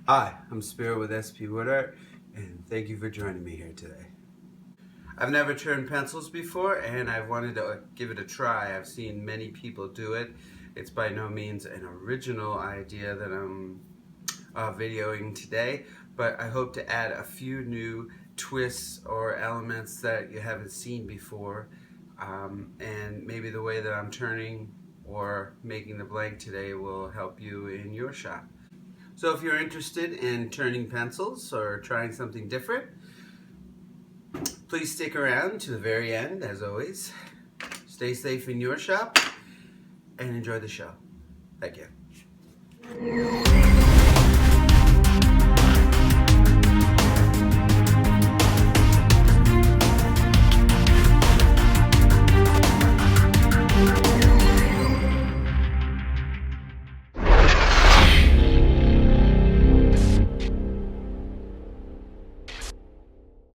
Hi, I'm Spirit with SP Wood Art, and thank you for joining me here today. I've never turned pencils before, and I've wanted to give it a try. I've seen many people do it. It's by no means an original idea that I'm videoing today, but I hope to add a few new twists or elements that you haven't seen before, and maybe the way that I'm turning or making the blank today will help you in your shop. So if you're interested in turning pencils or trying something different, please stick around to the very end, as always. Stay safe in your shop and enjoy the show. Thank you.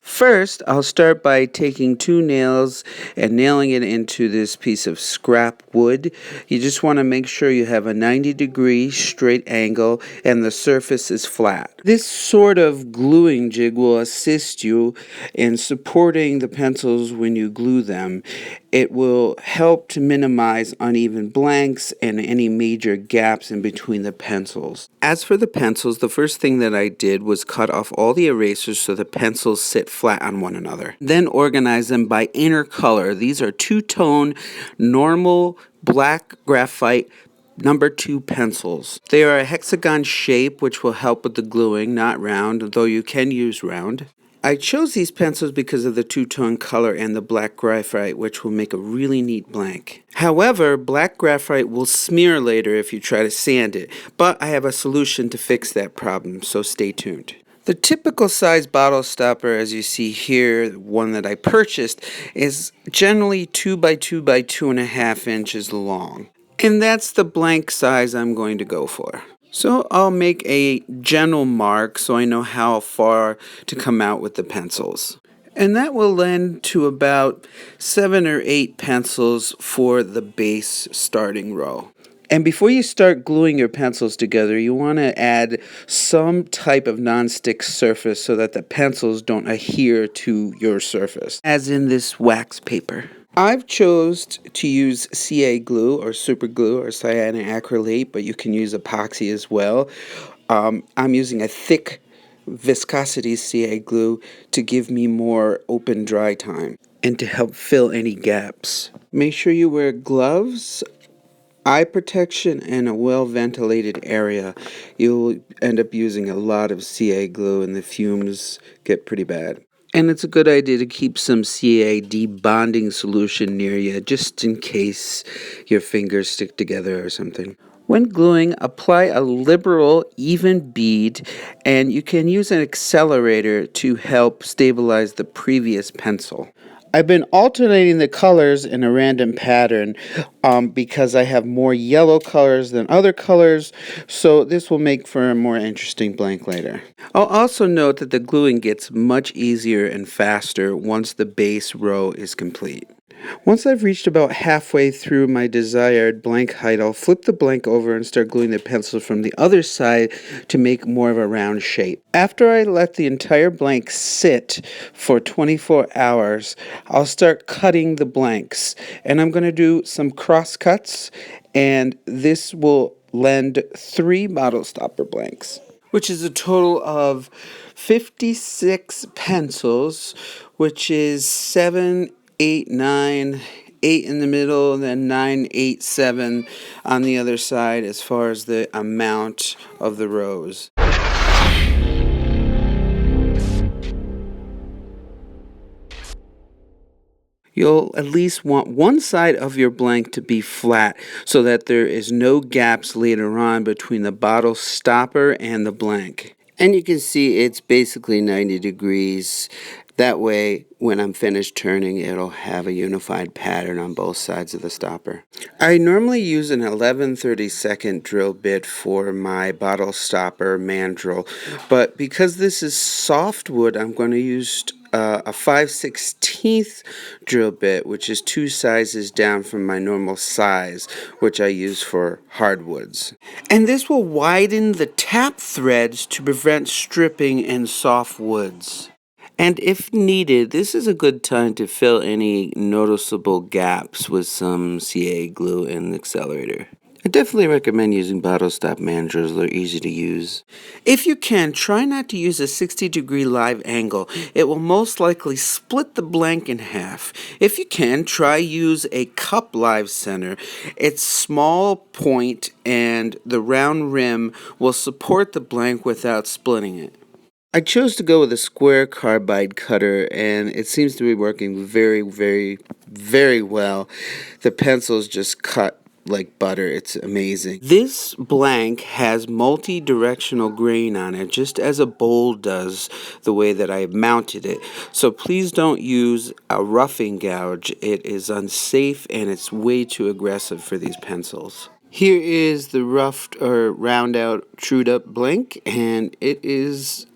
First, I'll start by taking two nails and nailing it into this piece of scrap wood. You just want to make sure you have a 90-degree straight angle and the surface is flat. This sort of gluing jig will assist you in supporting the pencils when you glue them. It will help to minimize uneven blanks and any major gaps in between the pencils. As for the pencils, the first thing that I did was cut off all the erasers so the pencils sit flat on one another. Then organize them by inner color. These are two-tone, normal black graphite number 2 pencils. They are a hexagon shape, which will help with the gluing, not round, though you can use round. I chose these pencils because of the two-tone color and the black graphite, which will make a really neat blank. However, black graphite will smear later if you try to sand it, but I have a solution to fix that problem, so stay tuned. The typical size bottle stopper, as you see here, the one that I purchased, is generally 2 by 2 by 2.5 inches long. And that's the blank size I'm going to go for. So I'll make a general mark so I know how far to come out with the pencils. And that will lend to about 7 or 8 pencils for the base starting row. And before you start gluing your pencils together, you want to add some type of non-stick surface so that the pencils don't adhere to your surface, as in this wax paper. I've chose to use CA glue or super glue or cyanoacrylate, but you can use epoxy as well. I'm using a thick viscosity CA glue to give me more open dry time and to help fill any gaps. Make sure you wear gloves, eye protection, and a well-ventilated area. You'll end up using a lot of CA glue and the fumes get pretty bad. And it's a good idea to keep some CA debonding solution near you just in case your fingers stick together or something. When gluing, apply a liberal, even bead, and you can use an accelerator to help stabilize the previous pencil. I've been alternating the colors in a random pattern because I have more yellow colors than other colors, so this will make for a more interesting blank later. I'll also note that the gluing gets much easier and faster once the base row is complete. Once I've reached about halfway through my desired blank height, I'll flip the blank over and start gluing the pencil from the other side to make more of a round shape. After I let the entire blank sit for 24 hours, I'll start cutting the blanks. And I'm going to do some cross cuts, and this will lend 3 bottle stopper blanks, which is a total of 56 pencils, which is 7, 8, 9, 8 in the middle, and then 9, 8, 7 on the other side as far as the amount of the rows. You'll at least want one side of your blank to be flat so that there is no gaps later on between the bottle stopper and the blank. And you can see it's basically 90 degrees. That way, when I'm finished turning, it'll have a unified pattern on both sides of the stopper. I normally use an 11/32 drill bit for my bottle stopper mandrel, but because this is softwood, I'm going to use a 5/16 drill bit, which is 2 sizes down from my normal size, which I use for hardwoods. And this will widen the tap threads to prevent stripping in soft woods. And if needed, this is a good time to fill any noticeable gaps with some CA glue and accelerator. I definitely recommend using bottle stop managers. They're easy to use. If you can, try not to use a 60-degree live angle. It will most likely split the blank in half. If you can, try use a cup live center. Its small point and the round rim will support the blank without splitting it. I chose to go with a square carbide cutter, and it seems to be working very, very, very well. The pencils just cut like butter. It's amazing. This blank has multi-directional grain on it, just as a bowl does, the way that I mounted it. So please don't use a roughing gouge. It is unsafe, and it's way too aggressive for these pencils. Here is the roughed or round out trued up blank, and it is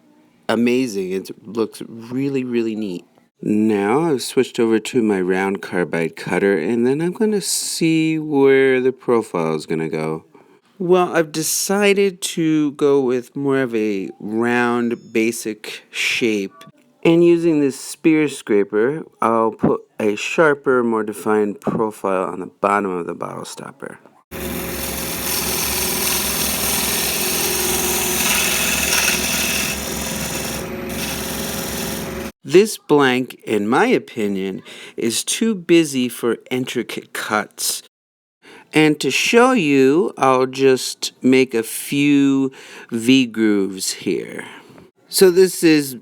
amazing. It looks really, really neat. Now I've switched over to my round carbide cutter, and then I'm going to see where the profile is going to go. Well, I've decided to go with more of a round, basic shape. And using this spear scraper, I'll put a sharper, more defined profile on the bottom of the bottle stopper. This blank, in my opinion, is too busy for intricate cuts. And to show you, I'll just make a few V-grooves here. So this is,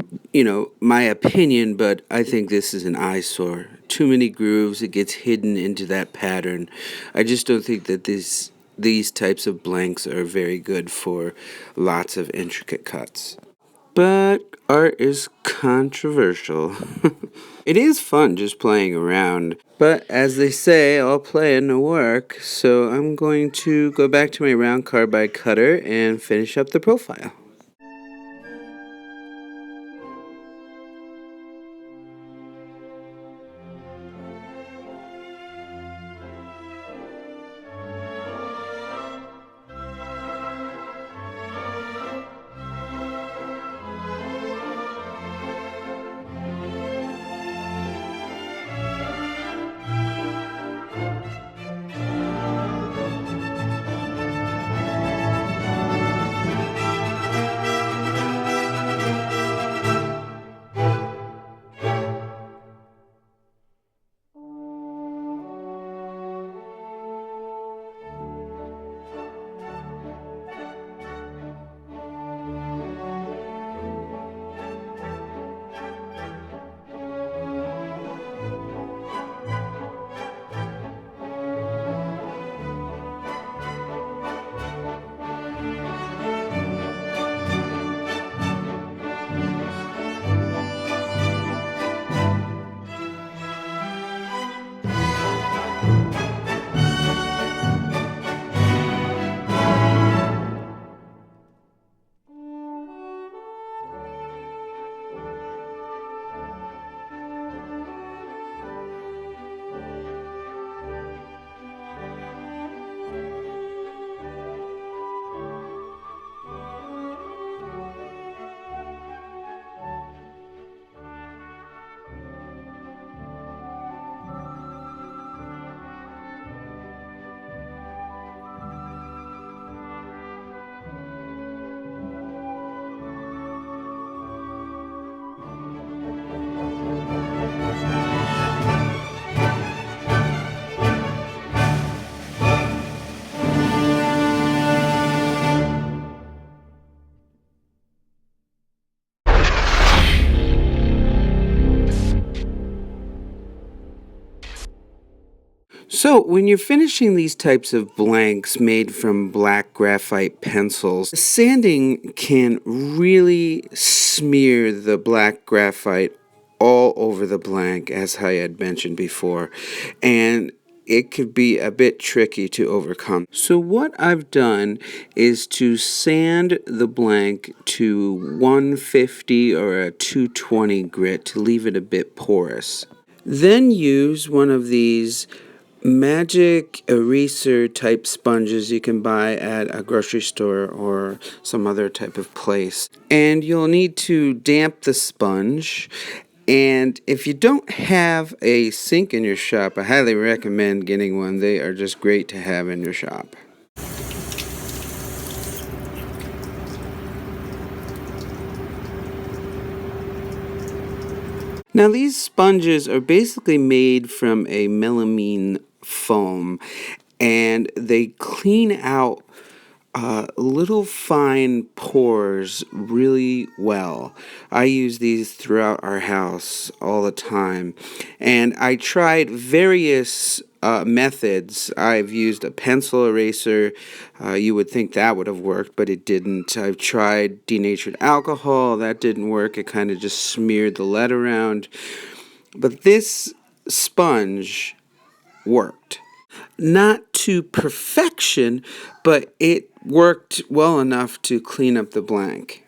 my opinion, but I think this is an eyesore. Too many grooves, it gets hidden into that pattern. I just don't think that these types of blanks are very good for lots of intricate cuts. But art is controversial. It is fun just playing around. But as they say, all play and no work. So I'm going to go back to my round carbide cutter and finish up the profile. So, when you're finishing these types of blanks made from black graphite pencils, sanding can really smear the black graphite all over the blank, as I had mentioned before. And it could be a bit tricky to overcome. So what I've done is to sand the blank to 150 or a 220 grit to leave it a bit porous. Then use one of these magic eraser type sponges you can buy at a grocery store or some other type of place. And you'll need to damp the sponge. And if you don't have a sink in your shop, I highly recommend getting one. They are just great to have in your shop. Now these sponges are basically made from a melamine foam, and they clean out little fine pores really well. I use these throughout our house all the time, and I tried various methods. I've used a pencil eraser. You would think that would have worked, but it didn't. I've tried denatured alcohol. That didn't work. It kind of just smeared the lead around. But this sponge worked. Not to perfection, but it worked well enough to clean up the blank.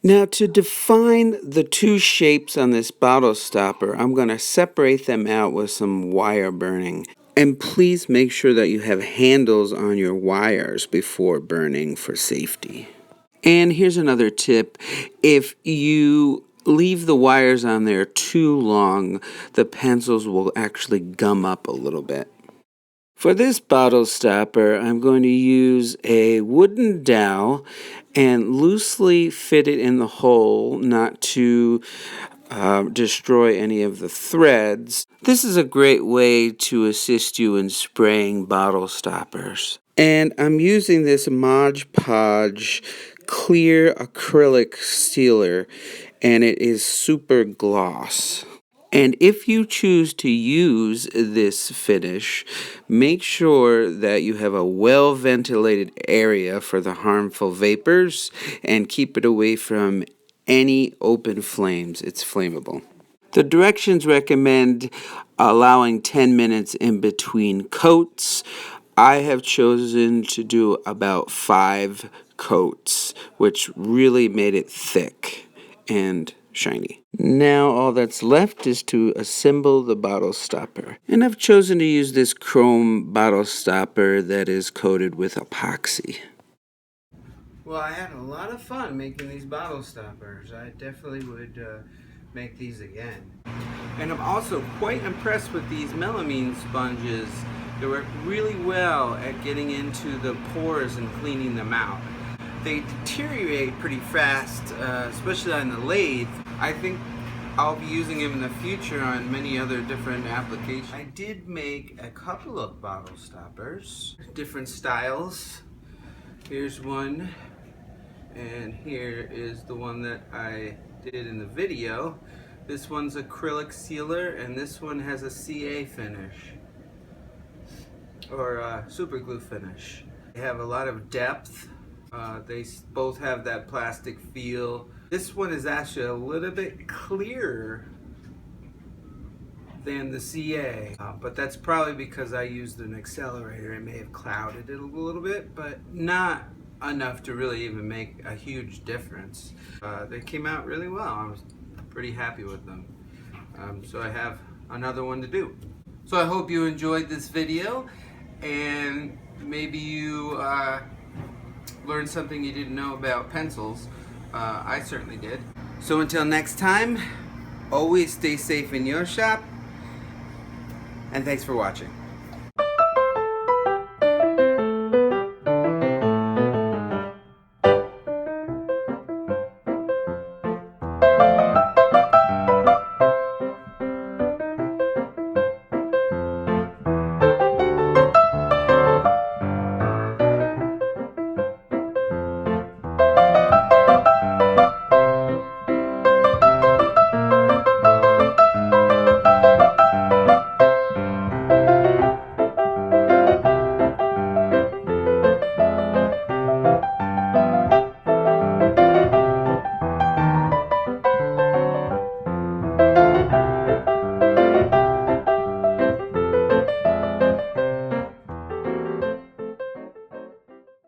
Now, to define the two shapes on this bottle stopper, I'm going to separate them out with some wire burning. And please make sure that you have handles on your wires before burning for safety. And here's another tip. If you leave the wires on there too long, the pencils will actually gum up a little bit. For this bottle stopper, I'm going to use a wooden dowel and loosely fit it in the hole, not to destroy any of the threads. This is a great way to assist you in spraying bottle stoppers. And I'm using this Mod Podge clear acrylic sealer, and it is super gloss. And if you choose to use this finish, make sure that you have a well-ventilated area for the harmful vapors and keep it away from any open flames. It's flammable. The directions recommend allowing 10 minutes in between coats. I have chosen to do about 5 coats, which really made it thick and shiny. Now all that's left is to assemble the bottle stopper. And I've chosen to use this chrome bottle stopper that is coated with epoxy. Well, I had a lot of fun making these bottle stoppers. I definitely would make these again. And I'm also quite impressed with these melamine sponges. They work really well at getting into the pores and cleaning them out. They deteriorate pretty fast, especially on the lathe. I think I'll be using them in the future on many other different applications. I did make a couple of bottle stoppers, different styles. Here's one, and here is the one that I did in the video. This one's acrylic sealer, and this one has a CA finish, or a super glue finish. They have a lot of depth. They both have that plastic feel. This one is actually a little bit clearer than the CA, but that's probably because I used an accelerator. It may have clouded it a little bit, but not enough to really even make a huge difference. They came out really well. I was pretty happy with them. So I have another one to do. So I hope you enjoyed this video, and maybe you learned something you didn't know about pencils. I certainly did. So until next time, always stay safe in your shop, and thanks for watching.